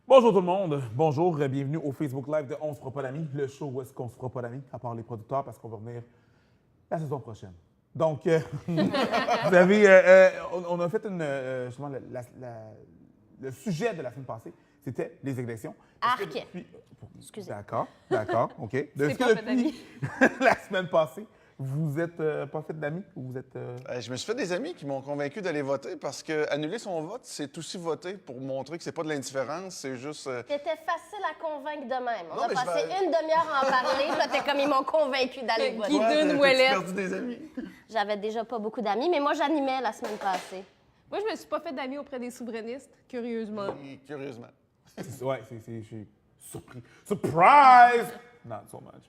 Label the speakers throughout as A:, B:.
A: Bonjour tout le monde, bonjour, bienvenue au Facebook Live de On se fera pas d'amis, le show où est-ce qu'on se fera pas d'amis, à part les producteurs, parce qu'on va revenir la saison prochaine. Donc, vous avez, on a fait justement le sujet de la semaine passée, c'était les élections.
B: Arc. Excusez.
A: D'accord, OK. Est-ce
C: pas
A: que
C: fait d'amis.
A: depuis la semaine passée, vous êtes pas fait d'amis ou vous êtes...
D: Je me suis fait des amis qui m'ont convaincu d'aller voter parce que annuler son vote, c'est aussi voter pour montrer que c'est pas de l'indifférence, c'est juste...
B: C'était facile à convaincre de même. On
D: Non,
B: a
D: mais je
B: passé
D: vais-
B: une demi-heure à en parler, puis là, t'es comme ils m'ont convaincu d'aller voter.
C: Guide- D'une
D: T'as-tu
C: ouellette.
D: perdu des amis?
B: J'avais déjà pas beaucoup d'amis, mais moi, j'animais la semaine passée.
C: Moi, je me suis pas fait d'amis auprès des souverainistes, curieusement.
D: Curieusement.
A: Ouais, je suis surpris. Surprise! Not so much.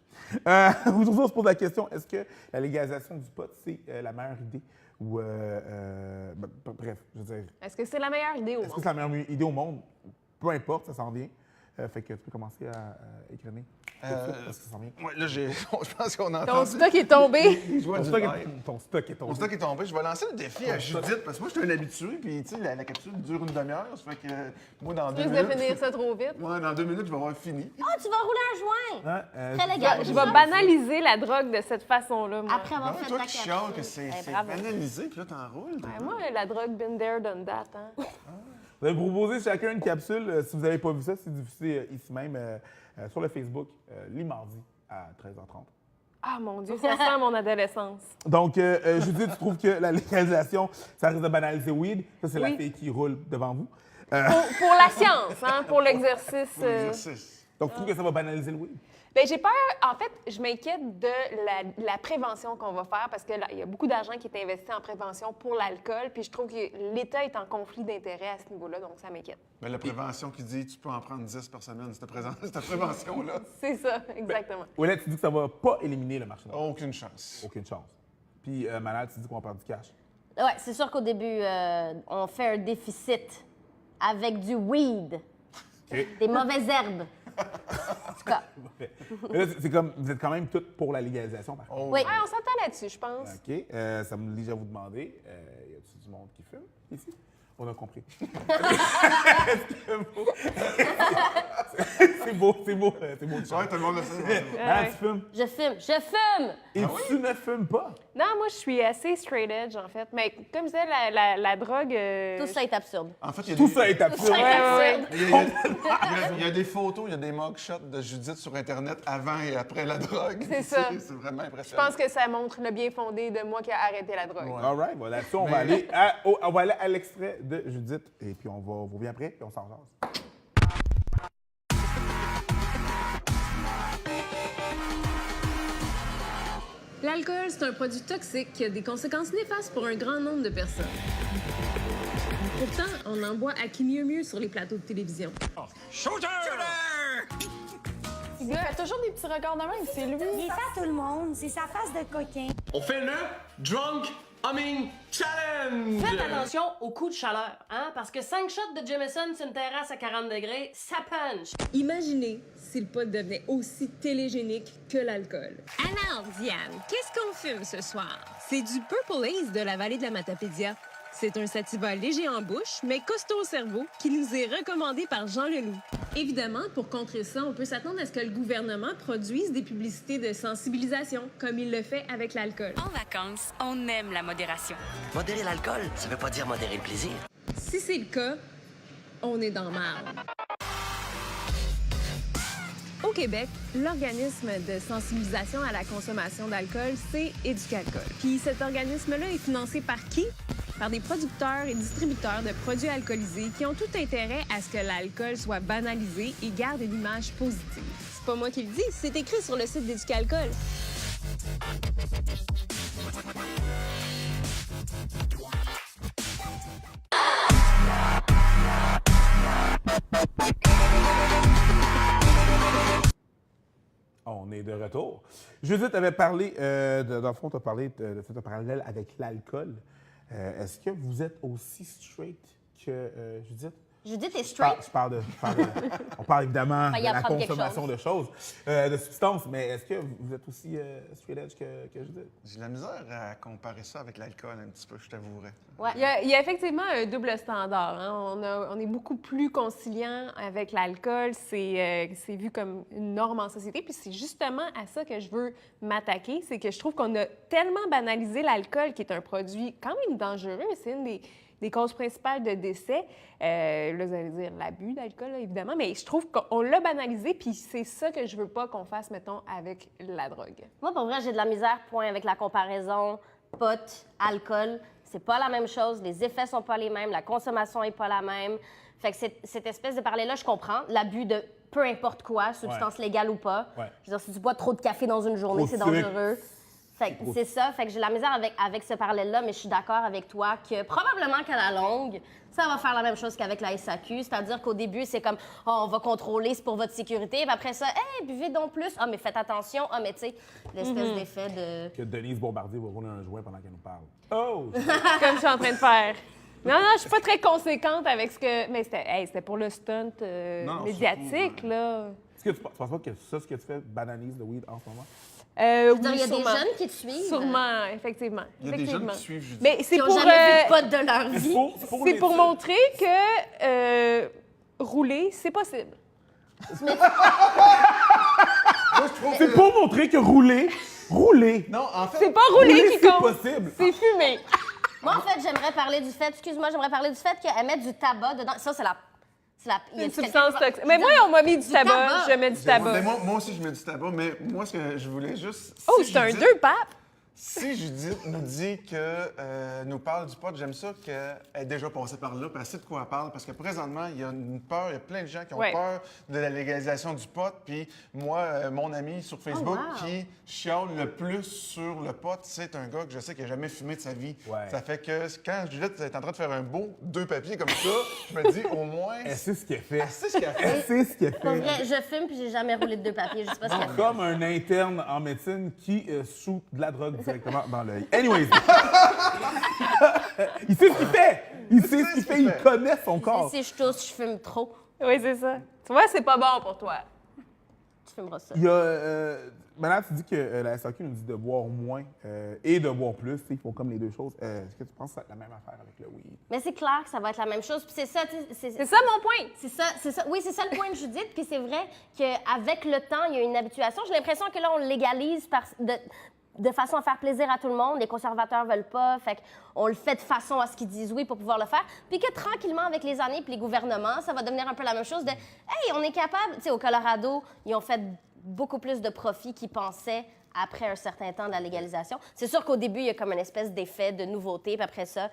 A: Aujourd'hui, on se pose la question, est-ce que la légalisation du pot, c'est la meilleure idée? Ou, bref, je veux dire,
C: Est-ce que c'est la meilleure idée au
A: est-ce que
C: monde?
A: c'est la meilleure idée au monde? Peu importe, ça s'en vient. Fait que tu peux commencer à écrémer. Parce que ça s'en vient.
D: Ouais, là, je pense qu'on a
C: Ton
D: entendu.
C: stock est tombé!
D: Je vois
A: Ton
D: du
A: stock
D: live.
A: ton stock est
D: Mon
A: tombé.
D: stock est tombé. Je vais lancer le défi à Judith parce que moi, je suis un habitué. Puis, tu sais, la capsule dure une demi-heure. Ça fait que moi, dans
C: Tu
D: 2
C: risques de
D: minutes.
C: finir ça trop vite.
D: Ouais, dans 2 minutes, je vais avoir fini.
B: Ah, tu vas rouler un joint!
A: Hein?
B: Très légal.
C: Je vais banaliser la drogue de cette façon-là, moi.
B: Après avoir
D: Non,
B: fait
D: toi
B: ta
D: qui chiales que
B: capsule.
D: c'est
C: bravo.
D: banalisé, puis là, t'enroules.
C: Ouais, moi, la drogue, been there, done that. Hein?
A: Vous avez proposé chacun une capsule. Si vous n'avez pas vu ça, c'est diffusé ici même sur le Facebook, les mardis à 13h30.
C: Ah, mon Dieu, ça sent mon adolescence.
A: Donc, Judith, tu trouves que la légalisation, ça risque de banaliser weed? Ça, c'est la
C: Oui.
A: fille qui roule devant vous.
C: Pour la science, hein, pour l'exercice.
D: Exercice.
A: Donc, tu trouves que ça va banaliser le weed?
C: Bien, j'ai peur, en fait, je m'inquiète de la prévention qu'on va faire parce que là, il y a beaucoup d'argent qui est investi en prévention pour l'alcool, puis je trouve que l'État est en conflit d'intérêts à ce niveau-là, donc ça m'inquiète.
D: Mais la prévention qui dit tu peux en prendre 10 par semaine, cette prévention-là,
C: C'est ça, exactement.
A: Ouellet, tu dis que ça va pas éliminer le marché noir.
D: aucune chance.
A: Aucune chance. Puis, Manal, tu dis qu'on va perdre du cash.
B: Ouais, c'est sûr qu'au début, on fait un déficit avec du weed,
A: OK.
B: des mauvaises herbes. En tout cas,
A: Mais là, c'est comme, vous êtes quand même toutes pour la légalisation, par contre.
D: Oh,
B: oui.
C: Ouais, on s'entend là-dessus, je pense.
A: OK. Ça me oblige à vous demander, y a-t-il du monde qui fume ici? On a compris. C'est beau, c'est beau de
D: Ouais,
A: chant.
D: tout le monde le sait.
A: Ah, tu fumes?
B: je fume!
A: Et tu ne fumes pas?
C: Non, moi, je suis assez straight edge, en fait. Mais comme je disais, la drogue...
B: Tout ça est absurde.
D: En fait, il y a
A: Tout
D: des-
A: ça est absurde.
B: Ouais, ouais.
D: il y a des photos, il y a des mugshots de Judith sur Internet avant et après la drogue.
C: C'est ça.
D: C'est vraiment
C: Je
D: impressionnant.
C: pense que ça montre le bien fondé de moi qui a arrêté la drogue.
D: Ouais.
A: All right, voilà. Là-dessus, on va aller à l'extrait de Judith. Et puis, on revient après et on s'en jase.
E: L'alcool, c'est un produit toxique qui a des conséquences néfastes pour un grand nombre de personnes. Pourtant, on en boit à qui mieux mieux sur les plateaux de télévision.
C: Il fait toujours des petits records de même, c'est lui.
F: Il est fait à tout le monde, c'est sa face de coquin.
G: On fait le Drunk Humming Challenge!
H: Faites attention aux coups de chaleur, hein? Parce que 5 shots de Jameson sur une terrasse à 40 degrés, ça punch!
E: Imaginez si le pot devenait aussi télégénique que l'alcool. Alors, Diane, qu'est-ce qu'on fume ce soir? C'est du Purple Haze de la vallée de la Matapédia. C'est un sativa léger en bouche, mais costaud au cerveau, qui nous est recommandé par Jean Leloup. Évidemment, pour contrer ça, on peut s'attendre à ce que le gouvernement produise des publicités de sensibilisation, comme il le fait avec l'alcool.
I: En vacances, on aime la modération.
J: Modérer l'alcool, ça veut pas dire modérer le plaisir.
E: Si c'est le cas, on est dans marde. Au Québec, l'organisme de sensibilisation à la consommation d'alcool, c'est Éducalcool. Puis cet organisme-là est financé par qui? Par des producteurs et distributeurs de produits alcoolisés qui ont tout intérêt à ce que l'alcool soit banalisé et garde une image positive. C'est pas moi qui le dis, c'est écrit sur le site d'Éducalcool.
A: On est de retour. Judith avait parlé, dans le fond, tu as parlé de cet parallèle avec l'alcool. Est-ce que vous êtes aussi straight que Judith
B: Judith est
A: Je
B: straight.
A: parle on parle évidemment
B: Failli
A: de la
B: apprendre quelque
A: consommation de choses, de substances, mais est-ce que vous êtes aussi straight edge que Judith?
D: J'ai de la misère à comparer ça avec l'alcool un petit peu, je t'avouerais.
B: Ouais.
C: Il y a effectivement un double standard. Hein. On est beaucoup plus conciliant avec l'alcool. C'est vu comme une norme en société. Puis c'est justement à ça que je veux m'attaquer. C'est que je trouve qu'on a tellement banalisé l'alcool, qui est un produit quand même dangereux. C'est une des causes principales de décès. Là, vous allez dire l'abus d'alcool, là, évidemment. Mais je trouve qu'on l'a banalisé. Puis c'est ça que je veux pas qu'on fasse, mettons, avec la drogue.
B: Moi, pour vrai, j'ai de la misère, point, avec la comparaison pot, alcool. C'est pas la même chose, les effets sont pas les mêmes, la consommation est pas la même. Fait que cette espèce de parler-là, je comprends. L'abus de peu importe quoi, substance légale ou pas.
A: Ouais.
B: Je veux dire, si tu bois trop de café dans une journée,
A: Trop
B: c'est
A: de sucre.
B: dangereux. Fait que c'est ça. Fait que j'ai de la misère avec ce parallèle-là, mais je suis d'accord avec toi que probablement qu'à la longue, ça va faire la même chose qu'avec la SAQ. C'est-à-dire qu'au début, c'est comme, on va contrôler, c'est pour votre sécurité. Puis après ça, buvez donc plus. Mais faites attention. Mais tu sais, l'espèce d'effet de...
A: Que Denise Bombardier va rouler un joint pendant qu'elle nous parle. Oh!
C: Comme je suis en train de faire. Non, je suis pas très conséquente avec ce que... Mais c'était pour le stunt médiatique, là.
A: Est-ce que tu penses pas que ça, ce que tu fais, banalise le weed en ce moment?
B: Il y a des
C: sûrement.
B: jeunes qui te suivent.
C: Sûrement, effectivement.
D: Il y a des jeunes qui suivent Judith.
C: Mais c'est
B: Qui n'ont
C: pour,
B: jamais vu de pot de leur vie.
C: c'est pour montrer que rouler, c'est possible.
A: C'est pour montrer que rouler.
D: Non, en fait,
C: C'est pas rouler qui
A: c'est
C: compte,
A: possible.
C: c'est fumer.
B: Moi, en fait, j'aimerais parler du fait qu'elle met du tabac dedans. Ça, c'est la... il y a
C: Une
B: du
C: substance
B: quelqu'un-
C: toxique. Mais moi, on m'a mis du tabac.
B: tabac.
C: Je mets du tabac.
D: Mais moi aussi, je mets du tabac, mais moi, ce que je voulais juste...
C: Oh,
D: si
C: c'est un
D: Judith-
C: 2 papes.
D: Si Judith nous dit que nous parle du pot, j'aime ça qu'elle est déjà passée par là, puis elle sait de quoi elle parle, parce que présentement, il y a une peur, il y a plein de gens qui ont peur de la légalisation du pot, puis moi, mon ami sur Facebook qui chiale le plus sur le pot, c'est un gars que je sais qui n'a jamais fumé de sa vie.
A: Ouais.
D: Ça fait que quand Judith est en train de faire un beau 2 papiers comme ça, je me dis au moins...
A: Elle sait ce qu'elle fait.
D: Elle sait ce qu'elle fait.
A: Elle sait ce qu'elle
B: Pour
A: fait.
B: vrai, je fume puis j'ai jamais roulé de 2 papiers. Je sais pas ce qu'elle fait.
A: Comme un interne en médecine qui shoot de la drogue directement dans l'œil. Anyways. Il sait ce qu'il fait. Il sait ce qu'il fait. Il connaît son corps.
B: Si je tousse, je fume trop.
C: Oui, c'est ça. Tu vois, c'est pas bon pour toi.
B: Tu fumeras ça.
A: Il y a... maintenant, tu dis que la SAQ nous dit de boire moins et de boire plus. Il faut comme les deux choses. Est-ce que tu penses que c'est la même affaire avec le weed?
B: Mais c'est clair que ça va être la même chose. Puis c'est ça, tu sais,
C: C'est ça mon point.
B: c'est ça. Oui, c'est ça le point de Judith. Puis c'est vrai qu'avec le temps, il y a une habituation. J'ai l'impression que là, on le légalise de façon à faire plaisir à tout le monde. Les conservateurs veulent pas. Fait qu'on le fait de façon à ce qu'ils disent oui pour pouvoir le faire. Puis que tranquillement, avec les années puis les gouvernements, ça va devenir un peu la même chose de hey, on est capable. Tu sais, au Colorado, ils ont fait beaucoup plus de profits qu'ils pensaient après un certain temps de la légalisation. C'est sûr qu'au début, il y a comme une espèce d'effet de nouveauté, puis après ça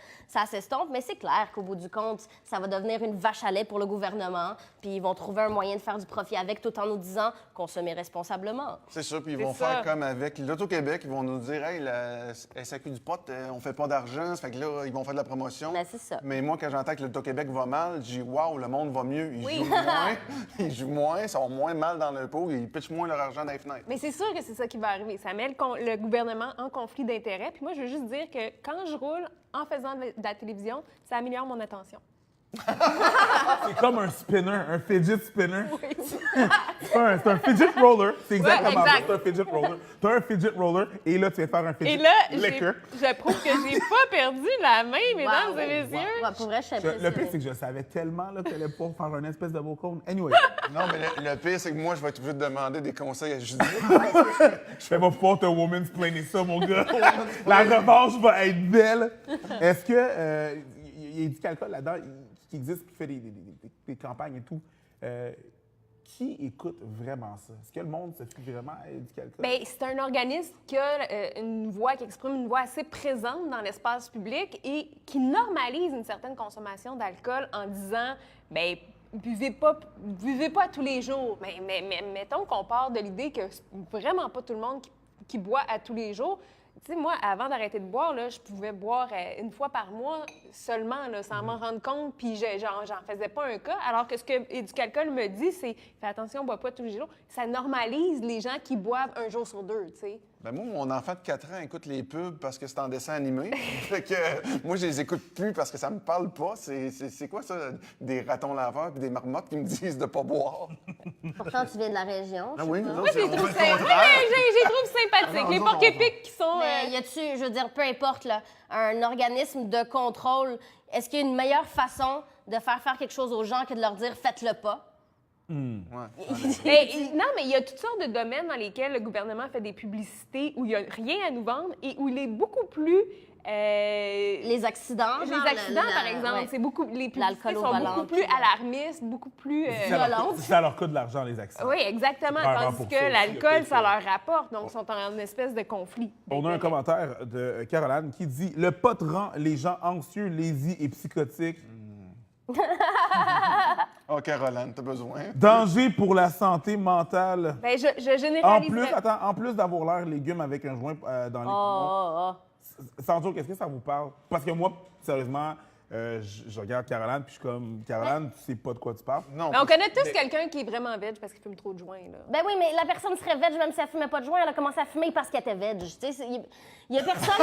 B: s'estompe, mais c'est clair qu'au bout du compte, ça va devenir une vache à lait pour le gouvernement, puis ils vont trouver un moyen de faire du profit avec, tout en nous disant consommer responsablement.
D: C'est sûr, puis ils
C: C'est
D: vont
C: ça.
D: faire comme avec l'Auto-Québec, ils vont nous dire « Hey, la SAQ du pot, on fait pas d'argent. » Ça fait que là, ils vont faire de la promotion.
B: Ben, c'est ça.
D: Mais moi, quand j'entends que l'Auto-Québec va mal, je dis « Wow, le monde va mieux. Ils jouent moins, ils sont moins mal dans le pot, ils pitchent moins leur argent dans les fenêtres. »
C: Mais c'est sûr que c'est ça qui va arriver. Ça met le gouvernement en conflit d'intérêts. Puis moi, je veux juste dire que quand je roule en faisant de la télévision, ça améliore mon attention.
A: C'est comme un spinner, un fidget spinner. C'est un fidget roller. C'est exactement ça.
C: exact.
A: C'est un fidget roller. Tu as un fidget roller et là, tu vas faire un fidget
C: Et là,
A: liquor.
C: je prouve que j'ai pas perdu la main, mesdames
B: Wow.
C: et messieurs.
B: Ouais, pour vrai, je suis
A: Le pire,
B: impressionnée.
A: c'est que je savais tellement là, qu'elle allait pouvoir faire un espèce de beau cône. Anyway,
D: Non, mais le pire, c'est que moi, je vais être obligé de demander des conseils à Judith.
A: je vais pas pouvoir te woman's plainer ça, mon gars. La revanche va être belle. Est-ce que il y a du alcool là-dedans qui existe, qui fait des campagnes et tout? Qui écoute vraiment ça? Est-ce que le monde se fie vraiment à du alcool?
C: Bien, c'est un organisme qui a une voix, qui exprime une voix assez présente dans l'espace public et qui normalise une certaine consommation d'alcool en disant, bien, buvez pas tous les jours. Mais mettons qu'on part de l'idée que c'est vraiment pas tout le monde qui boit à tous les jours. Tu sais, moi, avant d'arrêter de boire, là, je pouvais boire une fois par mois seulement, là, sans m'en rendre compte, puis j'en faisais pas un cas. Alors que ce que Éducalcool me dit, c'est « Fais attention, bois pas tous les jours ». Ça normalise les gens qui boivent un jour sur deux, tu sais.
D: Ben moi, mon enfant de 4 ans écoute les pubs parce que c'est en dessin animé. Fait que moi, je les écoute plus parce que ça me parle pas. C'est quoi ça? Des ratons laveurs puis des marmottes qui me disent de pas boire.
B: Pourtant, tu viens de la région.
D: Ah oui,
B: sais pas.
D: nous
C: Moi,
D: autres,
C: je les
D: on
C: trouve
D: fait le contraire.
C: sympathiques. Les
D: non,
C: porcs-épics qui sont...
B: Mais y a-tu, je veux dire, peu importe, là, un organisme de contrôle, est-ce qu'il y a une meilleure façon de faire quelque chose aux gens que de leur dire « faites-le pas » ?
D: Ouais.
C: Non, mais il y a toutes sortes de domaines dans lesquels le gouvernement fait des publicités où il n'y a rien à nous vendre et où il est beaucoup plus...
B: Les accidents,
C: Les
B: genre,
C: accidents, par exemple,
B: ouais.
C: c'est beaucoup... Les publicités
B: L'alcool au
C: sont
B: volant,
C: beaucoup plus
B: puis,
C: alarmistes, beaucoup plus...
A: Ça leur coûte de l'argent, les accidents.
C: Oui, exactement.
A: Vraiment
C: Tandis
A: pour
C: que
A: ça aussi,
C: l'alcool,
A: le
C: ça leur rapporte. Donc, ils sont en espèce de conflit.
A: On a un commentaire de Caroline qui dit « Le pot rend les gens anxieux, lazy et psychotiques.
D: Oh, Caroline, t'as besoin.
A: Danger pour la santé mentale.
C: Ben, je généralise.
A: En plus d'avoir l'air légume avec un joint dans les poumons. Sandro, qu'est-ce que ça vous parle? Parce que moi, sérieusement, je regarde Caroline, puis je suis comme, Caroline, tu sais pas de quoi tu parles.
D: Non.
C: On connaît tous quelqu'un qui est vraiment veg parce qu'il fume trop de joints. Là.
B: Ben oui, mais la personne serait veg même si elle fumait pas de joint. Elle a commencé à fumer parce qu'elle était veg. Tu sais, il y a personne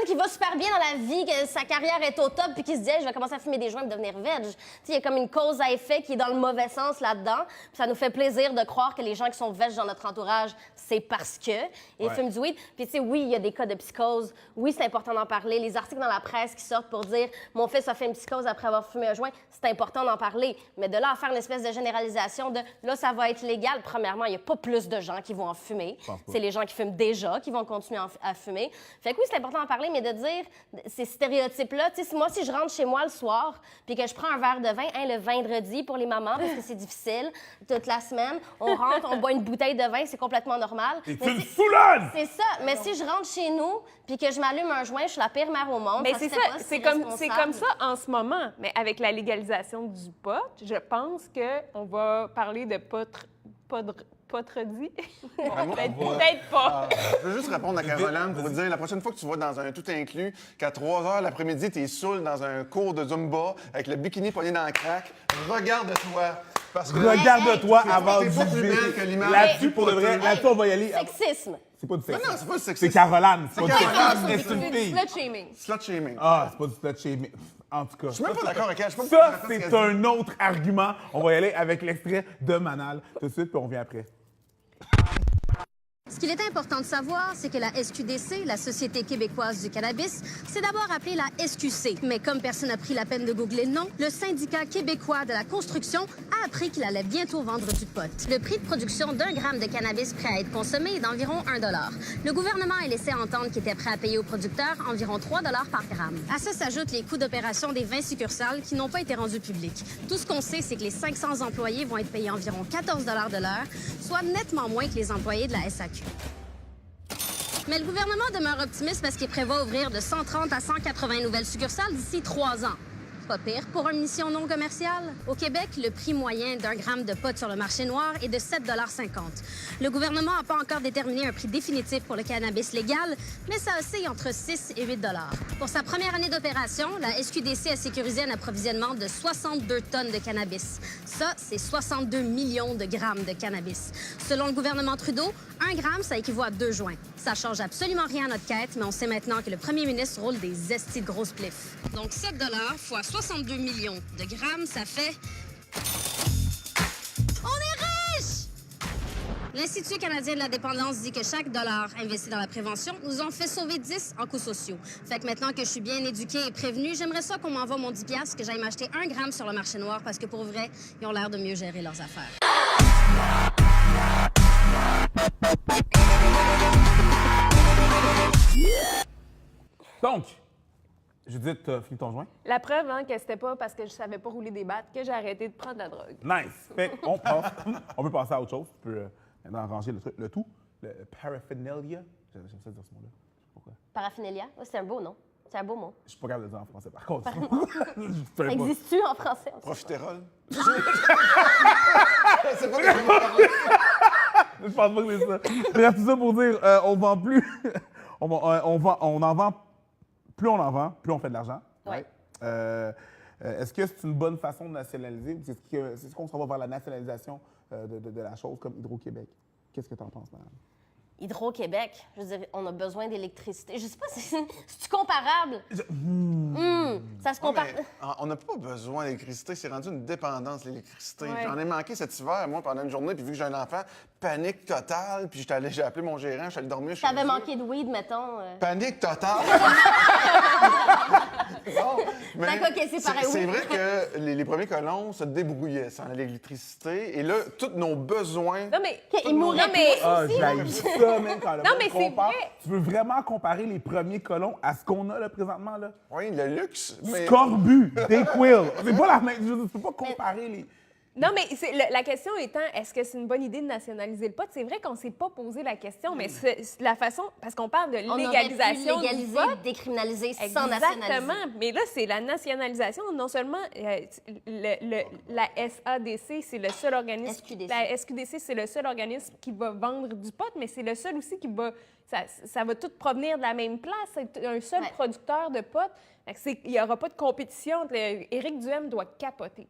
B: qui va super bien dans la vie, que sa carrière est au top, puis qui se dit hey, je vais commencer à fumer des joints et devenir veg. Tu sais, il y a comme une cause à effet qui est dans le mauvais sens là-dedans. Puis ça nous fait plaisir de croire que les gens qui sont veg dans notre entourage, c'est parce que ils fument du weed. Puis tu sais, oui, il y a des cas de psychose. Oui, c'est important d'en parler. Les articles dans la presse qui sortent pour dire mon fils a fait une psychose après avoir fumé un joint, c'est important d'en parler. Mais de là à faire une espèce de généralisation de là, ça va être légal. Premièrement, il n'y a pas plus de gens qui vont en fumer. C'est les gens qui fument déjà qui vont continuer à fumer. Fait que oui, c'est important d'en parler, mais de dire ces stéréotypes-là, tu sais, moi, si je rentre chez moi le soir puis que je prends un verre de vin, le vendredi pour les mamans, parce que c'est difficile, toute la semaine, on rentre, on boit une bouteille de vin, c'est complètement normal.
A: Et tu me saoules!
B: C'est ça. Mais si je rentre chez nous puis que je m'allume un joint, je suis la pire mère au monde.
C: Mais
B: ça
C: c'est
B: se
C: ça,
B: fait pas,
C: c'est
B: irresponsable.
C: comme ça en ce moment. Mais avec la légalisation du pot, je pense qu'on va parler de potredie. Peut-être pas.
D: Je veux juste répondre à Caroline pour vous dire, la prochaine fois que tu vas dans un tout inclus, qu'à 3 h l'après-midi, t'es saoul dans un cours de Zumba avec le bikini poigné dans le crack, regarde-toi. Parce que
A: Regarde-toi avant
D: t'es
A: de
D: pas plus belle que
A: juger.
D: l'image.
A: Là-dessus, pour de vrai, là-dessus, on va y aller.
B: Sexisme.
A: C'est pas du sexisme.
D: Non, c'est pas du
A: C'est
D: sexisme.
A: Caroline. C'est pas du
D: Caroline.
A: sexisme. C'est une fille.
C: Slut shaming.
D: Slut shaming.
A: Ah, c'est pas du slut shaming. En tout cas.
D: Je suis même pas d'accord avec elle. Je sais pas
A: Ça,
D: pourquoi elle a fait ce
A: c'est
D: qu'elle dit.
A: un autre argument. On va y aller avec l'extrait de Manal tout de suite, puis on revient après.
K: Ce qu'il est important de savoir, c'est que la SQDC, la Société québécoise du cannabis, c'est d'abord appelée la SQC. Mais comme personne n'a pris la peine de googler le nom, le syndicat québécois de la construction a appris qu'il allait bientôt vendre du pot. Le prix de production d'1 gramme de cannabis prêt à être consommé est d'environ 1 $. Le gouvernement a laissé entendre qu'il était prêt à payer aux producteurs environ 3 $ par gramme. À ça s'ajoutent les coûts d'opération des 20 succursales qui n'ont pas été rendus publics. Tout ce qu'on sait, c'est que les 500 employés vont être payés environ 14 $ de l'heure, soit nettement moins que les employés de la SAQ. Mais le gouvernement demeure optimiste parce qu'il prévoit ouvrir de 130 à 180 nouvelles succursales d'ici 3 ans. Pas pire pour une mission non commerciale. Au Québec, le prix moyen d'1 gramme de pot sur le marché noir est de 7,50 $. Le gouvernement n'a pas encore déterminé un prix définitif pour le cannabis légal, mais ça oscille entre 6 et 8 $. Pour sa première année d'opération, la SQDC a sécurisé un approvisionnement de 62 tonnes de cannabis. Ça, c'est 62 millions de grammes de cannabis. Selon le gouvernement Trudeau, 1 gramme, ça équivaut à 2 joints. Ça change absolument rien à notre quête, mais on sait maintenant que le premier ministre roule des estis de grosses pliffs. Donc 7 $ fois 62 millions de grammes, ça fait... On est riche! L'Institut canadien de la dépendance dit que chaque dollar investi dans la prévention nous en fait sauver 10 en coûts sociaux. Fait que maintenant que je suis bien éduquée et prévenue, j'aimerais ça qu'on m'envoie mon 10 $, que j'aille m'acheter 1 gramme sur le marché noir parce que pour vrai, ils ont l'air de mieux gérer leurs affaires.
A: Donc, Judith, t'as fini ton joint?
C: La preuve, hein, que c'était pas parce que je savais pas rouler des battes que j'ai arrêté de prendre la drogue.
A: Nice. Fait qu'on passe. On peut passer à autre chose. Tu peux maintenant ranger le tout. Le paraphernalia. J'aime ça dire ce mot-là. Je sais pas pourquoi.
B: Paraphernalia, c'est un beau nom. C'est un beau mot.
A: Je suis pas capable de le dire en français, par contre.
B: Ça existe-tu en français?
D: Profiterole.
A: Je pense pas que c'est ça. Bref, tout ça pour dire, on vend plus. On en vend. Plus on en vend, plus on fait de l'argent.
B: Ouais.
A: Est-ce que c'est une bonne façon de nationaliser? C'est ce qu'on s'en va vers la nationalisation de la chose comme Hydro-Québec? Qu'est-ce que tu en penses, madame?
B: Hydro-Québec, je veux dire, on a besoin d'électricité. Je sais pas si c'est comparable. Ça se compare.
D: mais on n'a pas besoin d'électricité. C'est rendu une dépendance, l'électricité.
C: Ouais.
D: J'en ai manqué cet hiver, moi, pendant une journée. Puis vu que j'ai un enfant, panique totale. Puis j'ai appelé mon gérant, je suis allé dormir chez
B: T'avais
D: eux.
B: manqué de weed, mettons.
D: Panique totale! Non, mais
B: D'accord, OK, c'est pareil,
D: C'est
B: oui.
D: vrai que les premiers colons se débrouillaient sans l'électricité. Et là, tous nos besoins...
C: Non, mais.
B: Ils mourraient
C: Non, mais.
A: Ah, j'aime ça, même quand le
C: Non,
A: monde
C: mais c'est
A: compare.
C: vrai.
A: Tu veux vraiment comparer les premiers colons à ce qu'on a là présentement, là?
D: Oui, le luxe, mais...
A: Scorbut, Dayquil. C'est pas la même. Je veux dire, tu peux pas comparer les.
C: Non, mais la question étant, est-ce que c'est une bonne idée de nationaliser le pot? C'est vrai qu'on ne s'est pas posé la question, mais c'est la façon, parce qu'on parle de
B: On
C: légalisation
B: aurait pu
C: du
B: légaliser,
C: vote.
B: décriminaliser sans nationaliser.
C: Exactement. Mais là, c'est la nationalisation. Non seulement la SADC, c'est le seul organisme...
B: SQDC.
C: La SQDC, c'est le seul organisme qui va vendre du pot, mais c'est le seul aussi qui va... Ça va tout provenir de la même place. C'est un seul producteur de pot. Il n'y aura pas de compétition. Éric Duhem doit capoter.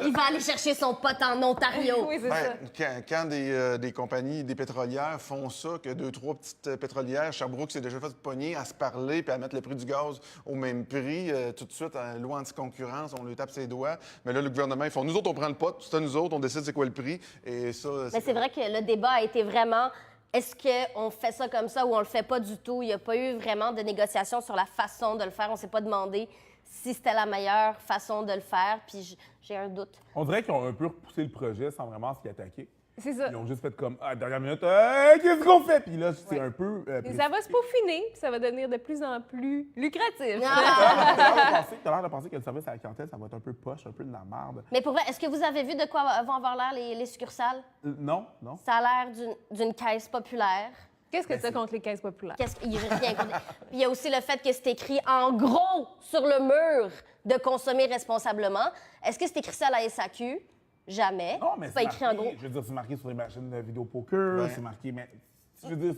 B: Il va aller chercher son pote en Ontario.
C: Oui, c'est ça.
D: Quand des compagnies, des pétrolières font ça, que 2-3 petites pétrolières, Sherbrooke s'est déjà fait pogner à se parler puis à mettre le prix du gaz au même prix, tout de suite, à loi anti-concurrence, on lui tape ses doigts. Mais là, le gouvernement, ils font, nous autres, on prend le pot, c'est à nous autres, on décide c'est quoi le prix. Et ça...
B: Mais c'est vrai que le débat a été vraiment... Est-ce qu'on fait ça comme ça ou on le fait pas du tout? Il n'y a pas eu vraiment de négociation sur la façon de le faire. On s'est pas demandé si c'était la meilleure façon de le faire, puis j'ai un doute.
A: On dirait qu'ils ont un peu repoussé le projet sans vraiment s'y attaquer.
C: C'est ça.
A: Ils ont juste fait comme, dernière minute, qu'est-ce qu'on fait? Puis là, c'est un peu.
C: Et ça va se peaufiner, puis ça va devenir de plus en plus lucratif.
A: T'as l'air de penser que le service à la clientèle, ça va être un peu poche, un peu de la merde.
B: Mais pour vrai, est-ce que vous avez vu de quoi vont avoir l'air les succursales?
A: Non.
B: Ça a l'air d'une caisse populaire.
C: Qu'est-ce que tu as contre les caisses populaires?
B: Il y a rien contre- Puis il y a aussi le fait que c'est écrit en gros sur le mur de consommer responsablement. Est-ce que c'est écrit ça à la SAQ? Jamais.
A: Non, mais
B: c'est pas écrit en gros.
A: Je veux dire, c'est marqué sur les machines de vidéo poker,
D: Ouais.
A: c'est marqué, mais. Je veux dire,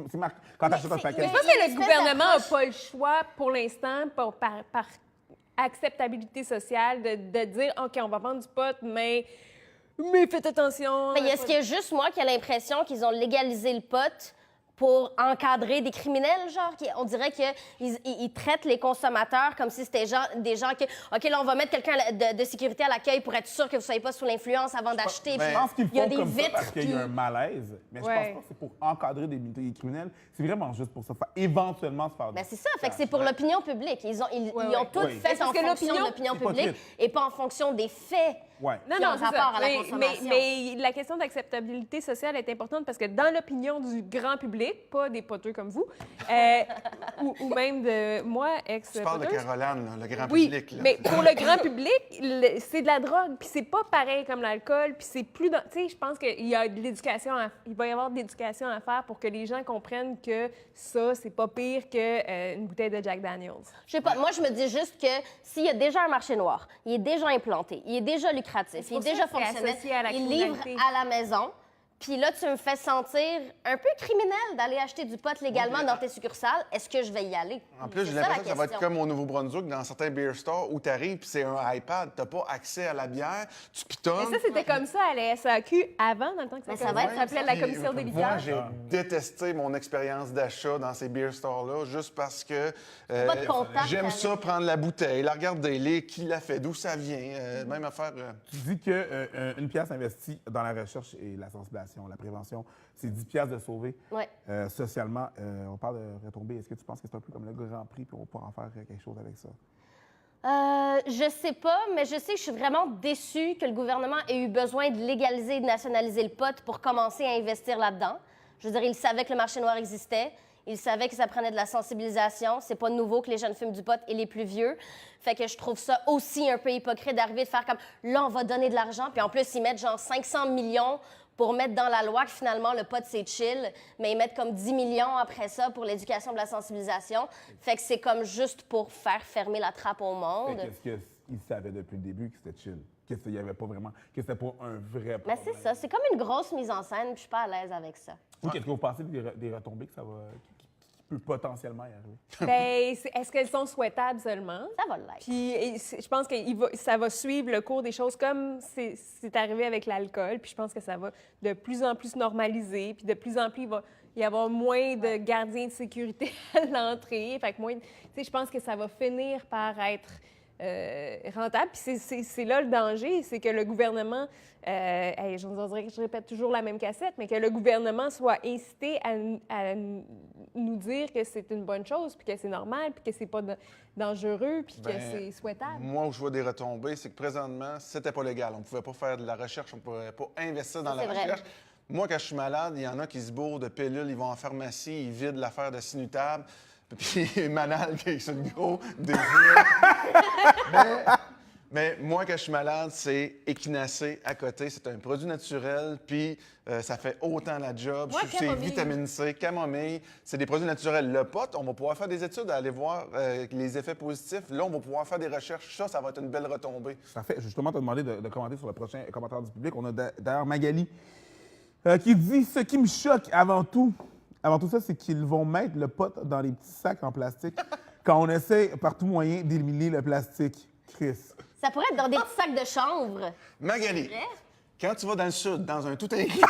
A: c'est marqué. Quand t'achètes un paquet.
C: Je pense que le gouvernement n'a pas le choix, pour l'instant, par acceptabilité sociale, de dire OK, on va vendre du pot, mais faites attention.
B: Mais est-ce qu'il y a juste moi qui ai l'impression qu'ils ont légalisé le pot pour encadrer des criminels, genre? On dirait qu'ils traitent les consommateurs comme si c'était des gens que, OK, là, on va mettre quelqu'un de sécurité à l'accueil pour être sûr que vous ne soyez pas sous l'influence avant d'acheter.
A: Je pense qu'ils
B: Il y a
A: font
B: des
A: comme ça
B: vitres
A: parce qu'il y a
B: puis-
A: un malaise. Mais je
C: Ouais.
A: pense pas que c'est pour encadrer des criminels. C'est vraiment juste pour ça. Éventuellement se faire.
B: Ben c'est ça, fait que c'est pour l'opinion publique. Ils ont tout
A: Oui.
B: fait
C: Parce
B: en
C: que
B: fonction de
C: l'opinion-
B: l'opinion
A: C'est pas
B: publique
A: triste.
B: et pas en fonction des faits.
A: Ouais.
C: Non,
B: qui ont
C: non, c'est
B: rapport
C: ça.
B: à la
C: Mais,
B: consommation.
C: mais la question d'acceptabilité sociale est importante parce que dans l'opinion du grand public, pas des poteux comme vous, ou même de moi,
D: Tu parles de
C: ex-poteuse.
D: Caroline, là, le grand
C: Oui,
D: public. Là.
C: mais pour le grand public, c'est de la drogue, puis c'est pas pareil comme l'alcool, puis c'est plus... Tu sais, je pense qu'il y a de l'éducation, il va y avoir de l'éducation à faire pour que les gens comprennent que ça, c'est pas pire qu'une bouteille de Jack Daniels.
B: Je sais pas, moi je me dis juste que s'il y a déjà un marché noir, il est déjà implanté, il est déjà lucratif, il est
C: pour ça
B: déjà
C: que c'est
B: fonctionnel,
C: associé à la
B: il livre
C: criminalité.
B: à la maison. Puis là, tu me fais sentir un peu criminel d'aller acheter du pot légalement dans tes succursales. Est-ce que je vais y aller?
D: En plus,
B: C'est
D: j'ai
B: ça,
D: l'impression
B: la
D: que ça va être
B: question.
D: comme au Nouveau-Brunswick, dans certains beer stores, où tu arrives puis c'est un iPad, tu n'as pas accès à la bière, tu pitonnes.
C: Mais ça, c'était comme ça à la SAQ avant, dans le temps que
B: Mais
C: ça
B: ça va être
C: s'appelait la
D: Puis,
C: commission des
D: Moi,
C: liqueurs.
D: j'ai détesté mon expérience d'achat dans ces beer stores-là, juste parce que
B: Pas de contact
D: j'aime
B: avec-
D: ça, prendre la bouteille, la regarder, qui l'a fait, d'où ça vient, même affaire.
A: Tu dis qu'une pièce investie dans la recherche et la sensibilisation, la prévention, c'est 10 piastres de sauver.
B: Ouais.
A: Socialement, on parle de retombées. Est-ce que tu penses que c'est un peu comme le Grand Prix puis on va pouvoir en faire quelque chose avec ça?
B: Je sais pas, mais je sais que je suis vraiment déçue que le gouvernement ait eu besoin de légaliser et de nationaliser le pot pour commencer à investir là-dedans. Je veux dire, il savait que le marché noir existait. Il savait que ça prenait de la sensibilisation. C'est pas nouveau que les jeunes fument du pot et les plus vieux. Fait que je trouve ça aussi un peu hypocrite d'arriver de faire comme là, on va donner de l'argent. Puis en plus, ils mettent genre 500 millions pour mettre dans la loi que finalement le pot c'est chill, mais ils mettent comme 10 millions après ça pour l'éducation de la sensibilisation. Fait que c'est comme juste pour faire fermer la trappe au monde.
A: Est-ce qu'ils savaient depuis le début que c'était chill? Qu'il n'y avait pas vraiment. Que c'était pas un vrai
B: Mais
A: problème?
B: c'est ça, c'est comme une grosse mise en scène, puis je suis pas à l'aise avec ça.
A: Vous, qu'est-ce que vous pensez des retombées que ça va. Qui peut potentiellement y arriver?
C: Ben, est-ce qu'elles sont souhaitables seulement?
B: Ça va l'être.
C: Puis je pense que ça va suivre le cours des choses comme c'est arrivé avec l'alcool. Puis je pense que ça va de plus en plus se normaliser. Puis de plus en plus, il y avoir moins de gardiens de sécurité à l'entrée. Fait que moins, tu sais, je pense que ça va finir par être rentable. Puis c'est là le danger, c'est que le gouvernement, je dirais que je répète toujours la même cassette, mais que le gouvernement soit incité à nous dire que c'est une bonne chose, puis que c'est normal, puis que c'est pas dangereux, puis que c'est souhaitable.
D: Moi, où je vois des retombées, c'est que présentement, c'était pas légal. On ne pouvait pas faire de la recherche, on ne pouvait pas investir dans la recherche. Moi, quand je suis malade, il y en a qui se bourrent de pilules, ils vont en pharmacie, ils vident l'affaire de Sinutable, puis Manal qui est sur le gros désir. Mais moi, quand je suis malade, c'est équinacé à côté. C'est un produit naturel, puis ça fait autant la job. C'est vitamine C, camomille. C'est des produits naturels. Le pot, on va pouvoir faire des études, aller voir les effets positifs. Là, on va pouvoir faire des recherches. Ça va être une belle retombée.
A: Parfait. Justement, te demander de commenter sur le prochain commentaire du public. On a d'ailleurs Magali qui dit « Ce qui me choque avant tout ça, c'est qu'ils vont mettre le pot dans les petits sacs en plastique quand on essaie par tout moyen d'éliminer le plastique. » Chris.
B: Ça pourrait être dans des petits sacs de chanvre.
D: Magali, quand tu vas dans le sud, dans un tout inclus,
A: et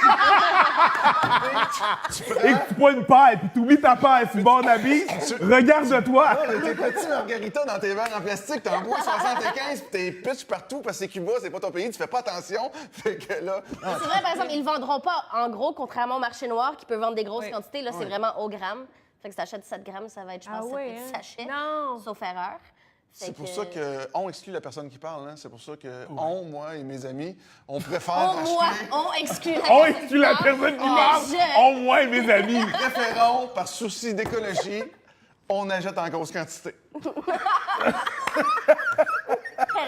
A: que tu prends une paille, puis tu oublies ta paille sur le bord de la bille, regarde-toi!
D: Non, mais tes petits margaritas dans tes verres en plastique, t'en bois 75, puis t'es pitch partout parce que c'est Cuba, c'est pas ton pays, tu fais pas attention. Fait que là...
B: C'est vrai, par exemple, ils ne vendront pas en gros, contrairement au marché noir qui peut vendre des grosses quantités. Là, c'est vraiment au gramme. Fait que si t'achètes 7 grammes, ça va être, je pense, 7 petits sachets.
C: Non!
B: Sauf erreur.
D: C'est pour ça qu'on exclut la personne qui parle. Hein? C'est pour ça que moi et mes amis, on préfère
B: on exclut
A: la personne qui parle. Moi et mes amis.
D: Nous préférons, par souci d'écologie, on achète en grosse quantité.
B: Très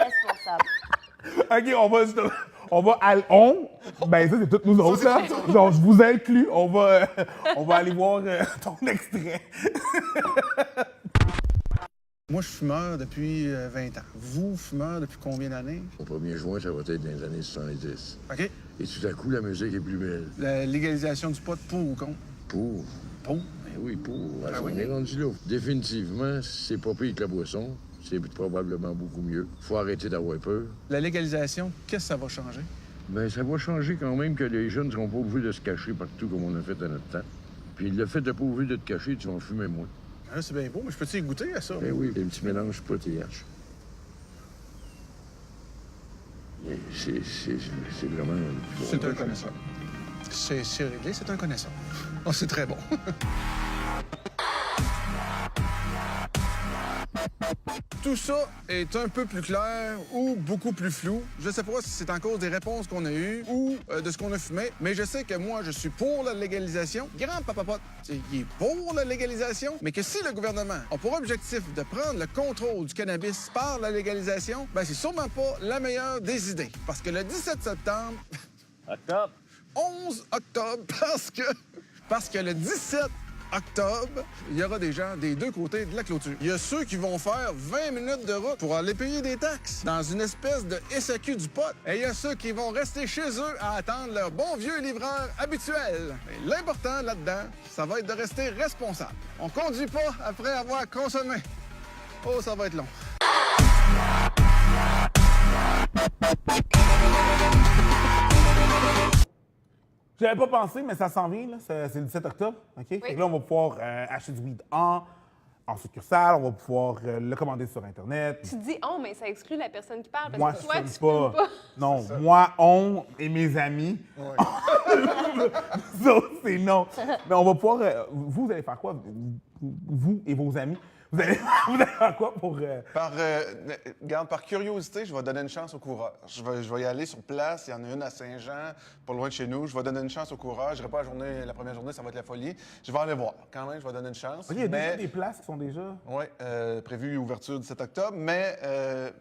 B: responsable.
A: OK, on va à ben ça, c'est toutes nous autres, là. Genre, je vous inclus. On va aller voir ton extrait.
D: Moi, je suis fumeur depuis 20 ans. Vous, fumeur depuis combien d'années?
L: Au 1er juin, ça va être dans les années 70.
D: OK.
L: Et tout à coup, la musique est plus belle.
D: La légalisation du pot, pour ou contre?
L: Pour.
D: Pour?
L: Ben oui, pour. On est rendu là. Définitivement, c'est pas pire que la boisson. C'est probablement beaucoup mieux. Faut arrêter d'avoir peur.
D: La légalisation, qu'est-ce que ça va changer?
L: Bien, ça va changer quand même que les jeunes ne seront pas obligés de se cacher partout comme on a fait à notre temps. Puis le fait de ne pas obligé de te cacher, tu vas en fumer moins.
D: Ah, c'est bien beau, mais je peux-tu y goûter à ça?
L: Ben oui, un petit mélange pas TH. C'est vraiment...
D: C'est un connaisseur. C'est réglé, c'est un connaisseur. Oh, c'est très bon. Tout ça est un peu plus clair ou beaucoup plus flou. Je sais pas si c'est en cause des réponses qu'on a eues ou de ce qu'on a fumé, mais je sais que moi, je suis pour la légalisation. Grand-papa Pot, il est pour la légalisation, mais que si le gouvernement a pour objectif de prendre le contrôle du cannabis par la légalisation, ben c'est sûrement pas la meilleure des idées. Parce que le 17 septembre... 11 octobre, parce que le 17 octobre, il y aura des gens des deux côtés de la clôture. Il y a ceux qui vont faire 20 minutes de route pour aller payer des taxes dans une espèce de SAQ du pot. Et il y a ceux qui vont rester chez eux à attendre leur bon vieux livreur habituel. Mais l'important là-dedans, ça va être de rester responsable. On conduit pas après avoir consommé. Oh, ça va être long.
A: Je n'avais pas pensé, mais ça s'en vient, là. C'est le 17 octobre. OK?
C: Oui.
A: Fait que là, on va pouvoir acheter du weed en succursale. On va pouvoir le commander sur Internet.
C: Tu dis « on », mais ça exclut la personne qui parle. Parce
A: Moi,
C: que toi,
A: je
C: tu
A: fume
C: fumes pas.
A: Non, moi, on et mes amis.
D: Ouais.
A: Ça, c'est non. Mais on va pouvoir... vous allez faire quoi? Vous et vos amis? Vous allez faire quoi pour...
D: Regarde, par curiosité, je vais donner une chance aux coureurs. Je vais y aller sur place. Il y en a une à Saint-Jean, pas loin de chez nous. Je vais donner une chance aux coureurs. Je n'irai pas la première journée, ça va être la folie. Je vais aller voir. Quand même, je vais donner une chance.
A: Il y a déjà des places qui sont déjà...
D: Oui, prévu ouverture du 7 octobre, mais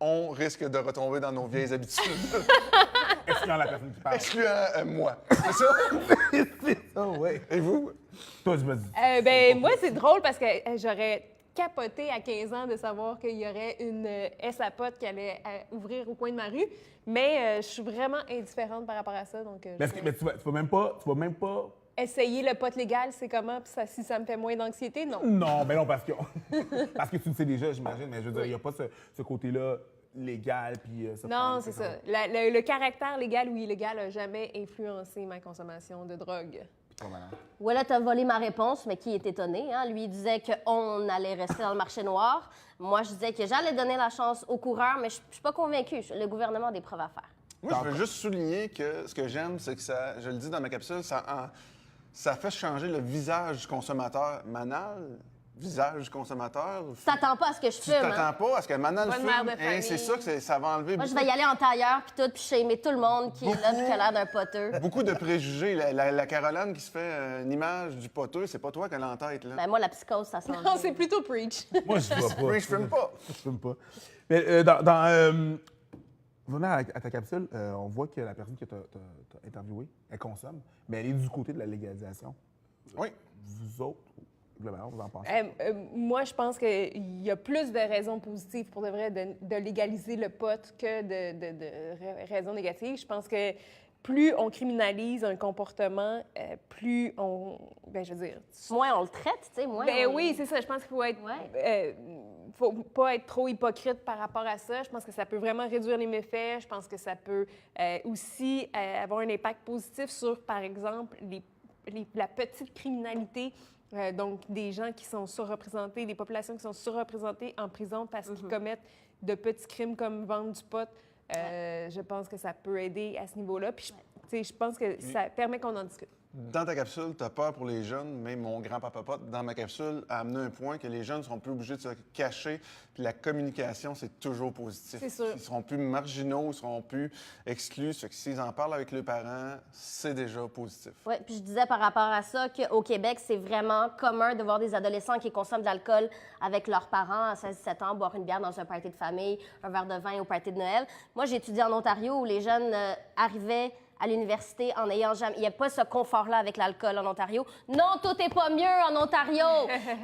D: on risque de retomber dans nos vieilles habitudes.
A: Excluant la personne qui parle.
D: Excluant moi. C'est ça?
A: C'est ça, oui.
D: Et vous?
A: Toi, je me dis...
C: Moi, c'est drôle parce que j'aurais capoté à 15 ans de savoir qu'il y aurait une SAPOT qui allait ouvrir au coin de ma rue. Mais je suis vraiment indifférente par rapport à ça. Donc,
A: Mais tu vas même pas...
C: Essayer le pot légal, c'est comment? Puis si ça me fait moins d'anxiété, non.
A: Non, mais non, parce que tu le sais déjà, j'imagine. Mais je veux dire, il n'y a pas ce côté-là légal. Puis,
C: non, c'est ça. Le caractère légal ou illégal n'a jamais influencé ma consommation de drogue.
B: Voilà, t'as volé ma réponse, mais qui est étonné, hein? Lui, il disait qu'on allait rester dans le marché noir. Moi, je disais que j'allais donner la chance aux coureurs, mais je suis pas convaincue. Le gouvernement a des preuves à faire.
D: Moi, je veux juste souligner que ce que j'aime, c'est que ça, je le dis dans ma capsule, ça fait changer le visage du consommateur. Manal, visage du consommateur.
B: T'attends pas à ce que je
D: Tu
B: fume,
D: t'attends pas à ce que Manal
C: Bonne mère
D: fume.
C: de
D: Et
C: famille.
D: c'est ça que ça va enlever
B: Moi, je vais y aller en tailleur, puis tout, puis shamer tout le monde qui est là, puis qui a l'air d'un poteux.
D: beaucoup de préjugés. La Caroline qui se fait une image du poteux, c'est pas toi qu'elle a en tête, là.
B: Ben, moi, la psychose, ça sent.
C: Non, c'est plutôt preach.
A: Moi, je vois pas.
D: Oui, je fume pas.
A: Je fume pas. Mais venant à ta capsule, on voit que la personne que tu as interviewée, elle consomme, mais elle est du côté de la légalisation.
D: Oui.
A: Vous autres, globalement, vous en pensez?
C: Moi, je pense qu'il y a plus de raisons positives pour de vrai de légaliser le pot que de raisons négatives. Je pense que plus on criminalise un comportement, plus on... Ben, je veux dire...
B: Moins on le traite, tu sais, moins
C: Ben
B: on...
C: oui, c'est ça. Je pense qu'il faut être...
B: Ouais.
C: faut pas être trop hypocrite par rapport à ça. Je pense que ça peut vraiment réduire les méfaits. Je pense que ça peut aussi avoir un impact positif sur, par exemple, la petite criminalité. Donc, des gens qui sont surreprésentés, des populations qui sont surreprésentées en prison parce qu'ils commettent de petits crimes comme vendre du pot. Je pense que ça peut aider à ce niveau-là. Puis, je pense que ça permet qu'on en discute.
D: Dans ta capsule, tu as peur pour les jeunes, mais mon grand-papa Pote, dans ma capsule, a amené un point que les jeunes ne seront plus obligés de se cacher. Puis la communication, c'est toujours positif.
C: C'est sûr.
D: Ils seront plus marginaux, ils seront plus exclus. Fait que s'ils en parlent avec leurs parents, c'est déjà positif.
B: Oui, puis je disais par rapport à ça qu'au Québec, c'est vraiment commun de voir des adolescents qui consomment de l'alcool avec leurs parents à 16-17 ans, boire une bière dans un party de famille, un verre de vin au party de Noël. Moi, j'ai étudié en Ontario où les jeunes arrivaient à l'université en ayant jamais... Il n'y a pas ce confort-là avec l'alcool en Ontario. Non, tout n'est pas mieux en Ontario!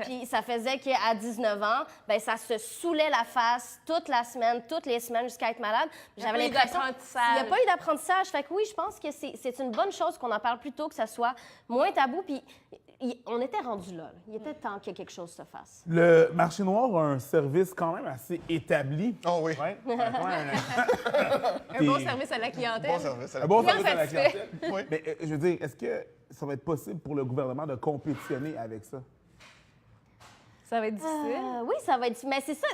B: Puis ça faisait qu'à 19 ans, ben ça se saoulait la face toute la semaine, toutes les semaines jusqu'à être malade. J'avais l'impression... Il n'y a pas eu d'apprentissage. Fait que oui, je pense que c'est une bonne chose qu'on en parle plus tôt, que ça soit moins tabou. Puis on était rendu là. Il était temps que quelque chose se fasse.
A: Le marché noir a un service quand même assez établi.
D: Oh oui.
A: Ouais.
C: Un bon service à la clientèle.
D: Bon service à la
A: Un bon
C: Bien
A: service à la
C: satisfait.
A: clientèle.
D: Oui.
A: Mais je veux dire, est-ce que ça va être possible pour le gouvernement de compétitionner avec ça?
C: Ça va être difficile.
B: Oui, ça va être... Mais c'est ça,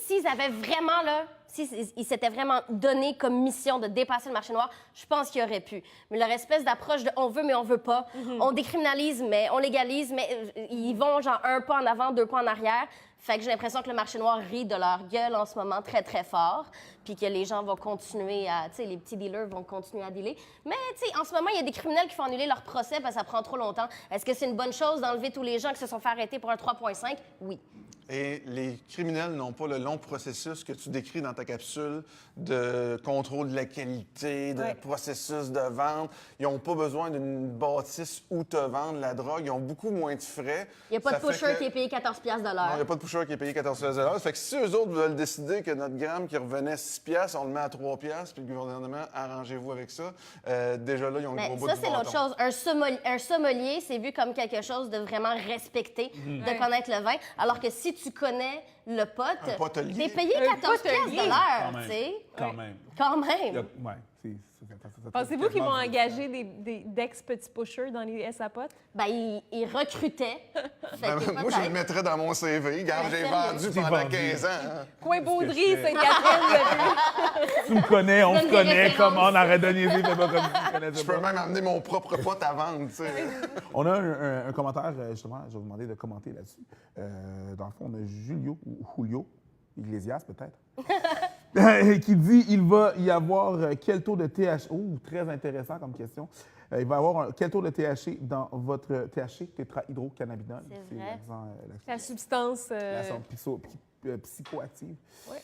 B: s'ils avaient vraiment, là, s'ils s'étaient vraiment donné comme mission de dépasser le marché noir, je pense qu'ils auraient pu. Mais leur espèce d'approche de « on veut, mais on veut pas on décriminalise, mais on légalise, mais ils vont genre un pas en avant, deux pas en arrière. Fait que j'ai l'impression que le marché noir rit de leur gueule en ce moment très, très fort, puis que les gens vont continuer à... Tu sais, les petits dealers vont continuer à dealer. Mais, tu sais, en ce moment, il y a des criminels qui font annuler leur procès parce que ça prend trop longtemps. Est-ce que c'est une bonne chose d'enlever tous les gens qui se sont fait arrêter pour un 3,5? Oui.
D: Et les criminels n'ont pas le long processus que tu décris dans ta capsule de contrôle de la qualité, de processus de vente. Ils n'ont pas besoin d'une bâtisse où te vendre la drogue. Ils ont beaucoup moins de frais.
B: Il n'y a pas de pusher qui est payé 14$ de
D: Non,
B: l'heure.
D: il n'y a pas de pusher qui est payé 14 $. Ça fait que si eux autres veulent décider que notre gramme qui revenait 6 $, on le met à 3 $, puis le gouvernement, arrangez-vous avec ça, déjà là, ils ont le
B: Mais
D: gros bout
B: ça,
D: du
B: c'est l'autre
D: bâton.
B: chose. Un sommelier, c'est vu comme quelque chose de vraiment respecté, de connaître le vin. Alors que si tu connais le pote,
D: Un potelier.
B: t'es payé 14$ de
A: Quand
B: l'heure,
A: même.
B: tu sais.
A: Quand même.
B: Quand même.
A: Ouais,
C: Pensez-vous qu'ils vont engager d'ex-petits pushers dans les SAPOT?
B: Ben, ils recrutaient. Fait que
D: Moi, je le
B: peut-être.
D: mettrais dans mon CV. Regarde, j'ai vendu pendant 15 ans. Hein.
C: Coin Baudry, Sainte-Catherine,
A: Tu me connais, on
B: Donne
A: se
B: des
A: connaît,
B: références.
A: comment on arrête de niaiser, fais pas comme si tu connaissais
D: Je peux
A: pas.
D: même amener mon propre pote à vendre, tu sais.
A: On a un commentaire, justement, je vais vous demander de commenter là-dessus. Dans le fond, on a Julio Iglesias, peut-être, qui dit il va y avoir quel taux de THC. Oh, très intéressant comme question. Il va y avoir quel taux de THC dans votre THC, tétrahydrocannabinol?
B: C'est vrai.
C: la substance...
A: La sorte psychoactive.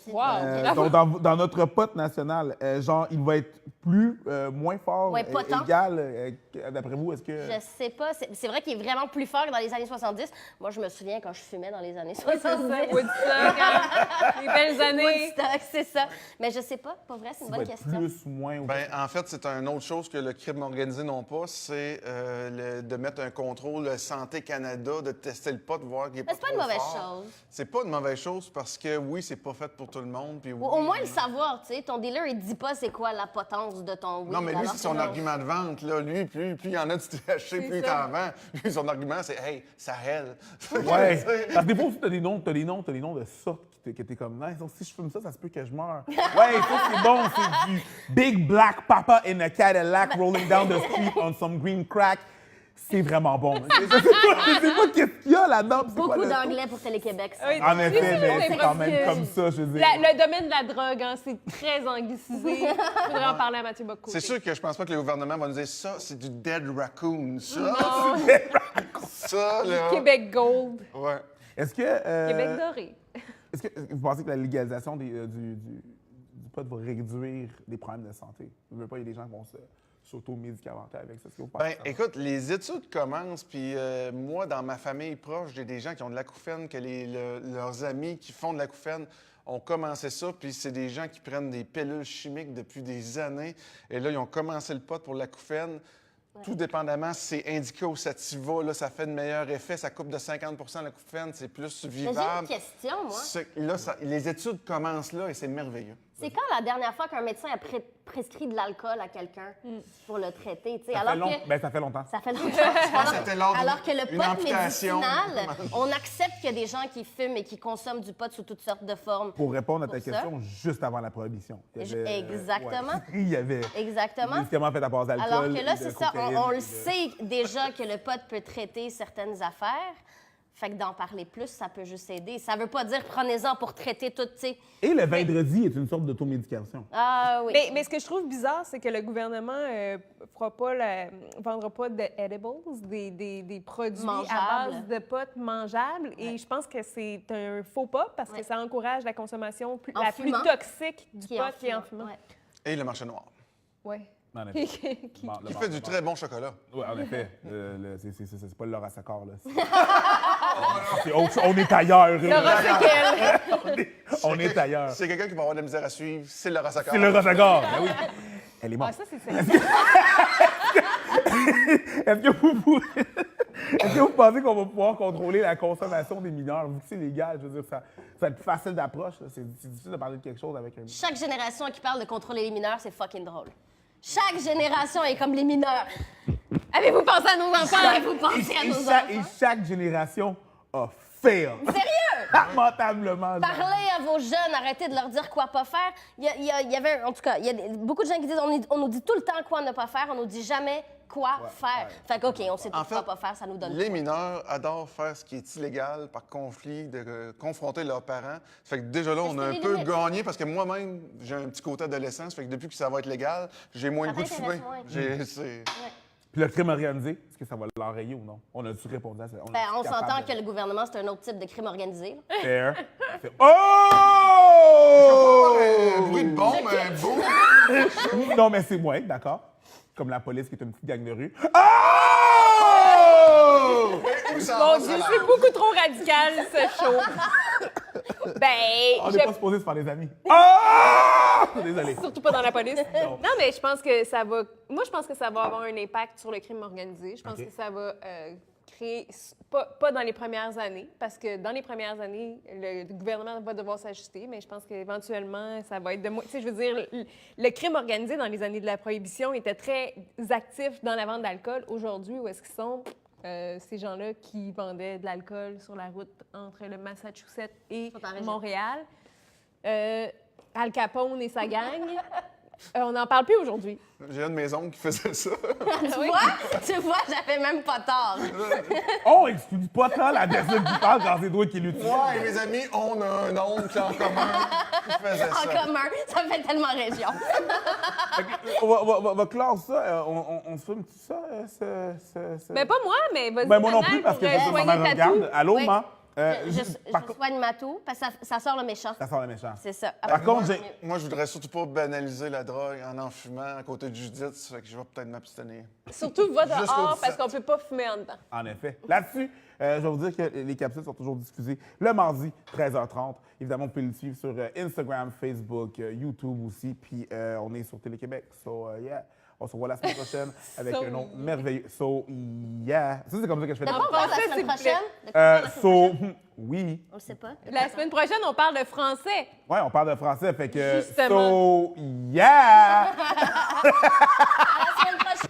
C: Wow!
A: Donc, dans notre pote national, genre, il va être moins fort,
B: Ouais, potent.
A: égal, d'après vous, est-ce que...
B: Je sais pas. C'est vrai qu'il est vraiment plus fort que dans les années 70. Moi, je me souviens quand je fumais dans les années
C: C'est
B: 70.
C: ça, Woodstock, hein? Les belles années.
B: Woodstock, c'est ça. Mais je sais pas. Pour vrai, c'est une
A: va
B: bonne
A: être
B: question.
A: plus ou moins...
D: Ben, en fait, c'est une autre chose que le crime organisé n'ont pas, c'est de mettre un contrôle Santé Canada, de tester le pot, de voir qu'il est
B: Mais
D: pas
B: c'est pas une
D: trop
B: mauvaise
D: fort.
B: chose.
D: C'est pas une mauvaise chose chose parce que oui, c'est pas fait pour tout le monde. Puis
B: Ou au moins le savoir, tu sais. Ton dealer, il dit pas c'est quoi la potence de ton weed.
D: Non, mais lui,
B: alors
D: c'est son
B: que non.
D: argument de vente. Là. Lui, plus il y en a du THC, plus il t'en vend. Lui, son argument, c'est « Hey, ça hèle. »
A: Ouais. Parce que des fois aussi, t'as des noms de sortes que t'es comme nice. Donc, si je fume ça, ça se peut que je meure. Ouais, ça, c'est bon. C'est du Big Black Papa in a Cadillac rolling down the street on some green crack. C'est vraiment bon. Je sais pas qu'est-ce qu'il y a là-dedans.
B: Beaucoup d'anglais pour Télé-Québec, ça.
C: Oui,
A: En effet,
C: c'est
A: mais c'est quand
C: parce
A: même
C: que
A: comme ça, je veux dire.
C: Le domaine de la drogue, hein, c'est très anglicisé. Il faudrait en parler à Mathieu Bock-Côté.
D: C'est sûr que je pense pas que le gouvernement va nous dire ça, c'est du dead raccoon. Ça,
C: Non.
D: ça là.
C: Québec Gold.
D: Ouais.
A: Est-ce que.
C: Québec doré.
A: Est-ce que vous pensez que la légalisation du pot va réduire les problèmes de santé? Je veux pas, il y a des gens qui vont s'auto-médicamenter avec ça. Est-ce que vous pensez
D: Ben,
A: que ça va?
D: écoute, les études commencent, puis moi, dans ma famille proche, j'ai des gens qui ont de l'acouphène, que leurs amis qui font de l'acouphène ont commencé ça, puis c'est des gens qui prennent des pilules chimiques depuis des années, et là, ils ont commencé le pot pour l'acouphène. Tout dépendamment si c'est indica ou sativa, là, ça fait de meilleurs effets. Ça coupe de 50 l'acouphène, c'est plus
B: Mais j'ai une
D: vivable.
B: question, moi.
D: Là, les études commencent là et c'est merveilleux.
B: C'est quand la dernière fois qu'un médecin a prescrit de l'alcool à quelqu'un pour le traiter? Tu sais,
A: Ça
B: alors
A: fait long-
B: que...
A: Ben, ça fait longtemps.
B: Ça fait longtemps.
D: C'était lors
B: Alors que le
D: d'une
B: pot
D: amputation.
B: médicinal, on accepte qu'il y a des gens qui fument et qui consomment du pot sous toutes sortes de formes.
A: Pour répondre à ta
B: Pour ça.
A: question, juste avant la prohibition. Il y avait,
B: Exactement.
A: ouais, il y avait
B: Exactement.
A: des médicaments faits à base d'alcool.
B: Alors que là,
A: et de
B: c'est ça,
A: cocaïne
B: on
A: et
B: le
A: de-
B: sait déjà que le pot peut traiter certaines affaires. Fait que d'en parler plus, ça peut juste aider. Ça veut pas dire prenez-en pour traiter tout, tu sais.
A: Et le vendredi est une sorte d'automédication.
B: Ah oui.
C: Mais ce que je trouve bizarre, c'est que le gouvernement vendra pas de edibles, des produits
B: Mangeables.
C: à base de potes mangeables. Et je pense que c'est un faux pas parce que ça encourage la consommation
B: En
C: la
B: fumant.
C: plus toxique du
B: Qui est
C: pot
B: en
C: qui est en
B: fumant,
C: fumant.
B: ouais.
D: Et le marché noir.
C: Ouais.
A: En effet.
C: Qui-
A: Bon, le
D: Qui
A: bon,
D: fait
A: le
D: du
A: bon.
D: très bon chocolat.
A: Oui, en effet. C'est pas le Laura Saccar, là. On est ailleurs.
C: Laura, c'est quelle?
A: On est ailleurs.
D: C'est quelqu'un qui va avoir de la misère à suivre, c'est le Rassacard.
A: C'est le Laura Saccar. Ben oui. Elle est morte.
C: Ah, ça, c'est ça.
A: Est-ce que vous pensez qu'on va pouvoir contrôler la consommation des mineurs? Vu que c'est légal, je veux dire, ça va être facile d'approche. Là. C'est difficile de parler de quelque chose avec un mineur.
B: Chaque génération qui parle de contrôler les mineurs, c'est fucking drôle. Chaque génération est comme les mineurs. Avez-vous pensé à nos enfants? Avez-vous pensé à nos
A: Et
B: enfants?
A: chaque génération a fail.
B: Sérieux?
A: Lamentablement.
B: Parlez à vos jeunes, arrêtez de leur dire quoi pas faire. Il y avait, en tout cas, il y a beaucoup de gens qui disent on nous dit tout le temps quoi ne pas faire, on nous dit jamais quoi faire. Fait que, OK, on sait tout
D: En fait,
B: quoi pas faire, ça nous donne
D: Les
B: quoi.
D: mineurs adorent faire ce qui est illégal par conflit, de confronter leurs parents. Ça fait que déjà là, on a un
B: les
D: peu
B: limites.
D: gagné parce que moi-même, j'ai un petit côté adolescent. Ça fait que depuis que ça va être légal, j'ai moins
B: Ça
D: le goût de fumer.
B: t'intéresse moins.
A: Puis le crime organisé, est-ce que ça va l'enrayer ou non? On a-tu répondu à ça?
B: Ben, on s'entend que le gouvernement, c'est un autre type de crime organisé. là.
A: Fair. Oh!
D: Un bruit de bombe, un boum.
A: Non, mais c'est moi, d'accord. Comme la police qui est une petite gang de rue. Oh!
D: Où ça
C: Mon
D: va,
C: Dieu,
D: ça
C: c'est beaucoup trop radical, ce show. Ben,
A: On n'est pas supposé se faire des amis. Oh! Désolé.
C: surtout pas dans la police. Non, mais je pense que ça va... Moi, je pense que ça va avoir un impact sur le crime organisé. Je pense
A: OK.
C: que ça va créer... Pas dans les premières années, parce que dans les premières années, le gouvernement va devoir s'ajuster, mais je pense qu'éventuellement, ça va être de moins... Tu sais, je veux dire, le crime organisé dans les années de la Prohibition était très actif dans la vente d'alcool. Aujourd'hui, où est-ce qu'ils sont? Ces gens-là qui vendaient de l'alcool sur la route entre le Massachusetts et
B: Sont en région.
C: Montréal. Al Capone et sa gang. On n'en parle plus aujourd'hui.
D: J'ai une maison qui faisait ça.
B: Tu vois, j'avais même pas tort.
A: Oh, excuse pas tant la personne qui parle quand c'est toi qui l'utilise.
D: Moi et mes amis, on a un oncle en commun qui faisait
B: En
D: ça.
B: commun, ça fait tellement région.
A: On va clore ça. On se filme tout ça?
C: Ben, pas moi, mais vas-y.
A: Ben, moi non
C: Anal,
A: plus, parce que
C: pour
A: je sais,
C: soigner
A: ma mère
C: Tatou.
A: regarde. Allô,
B: Oui.
A: ma?
B: Je
A: par contre,
B: soigne Matou, parce que ça sort le méchant.
A: ça sent le méchant.
B: C'est ça.
A: Par contre, j'ai...
D: Moi, je voudrais surtout pas banaliser la drogue en fumant à côté de Judith, ça fait que je vais peut-être m'abstenir.
C: Surtout, va
D: Jusqu'au
C: dehors
D: 17.
C: parce qu'on peut pas fumer en dedans.
A: En effet. Là-dessus, je vais vous dire que les capsules sont toujours diffusées le mardi, 13h30. Évidemment, vous pouvez le suivre sur Instagram, Facebook, YouTube aussi. Puis on est sur Télé-Québec. So, yeah. On se revoit la semaine prochaine avec
C: So,
A: un nom merveilleux. So, yeah. Ça, c'est comme ça que je fais.
B: De quoi on
A: le-
B: parle la
C: Français,
B: semaine
C: s'il vous plaît.
B: prochaine? De quoi on parle la semaine
A: So,
B: prochaine?
A: Oui.
B: On le sait pas.
C: La semaine prochaine, on parle de français.
A: Ouais, on parle de français, fait que...
C: Justement.
A: So, yeah!
B: À la semaine prochaine!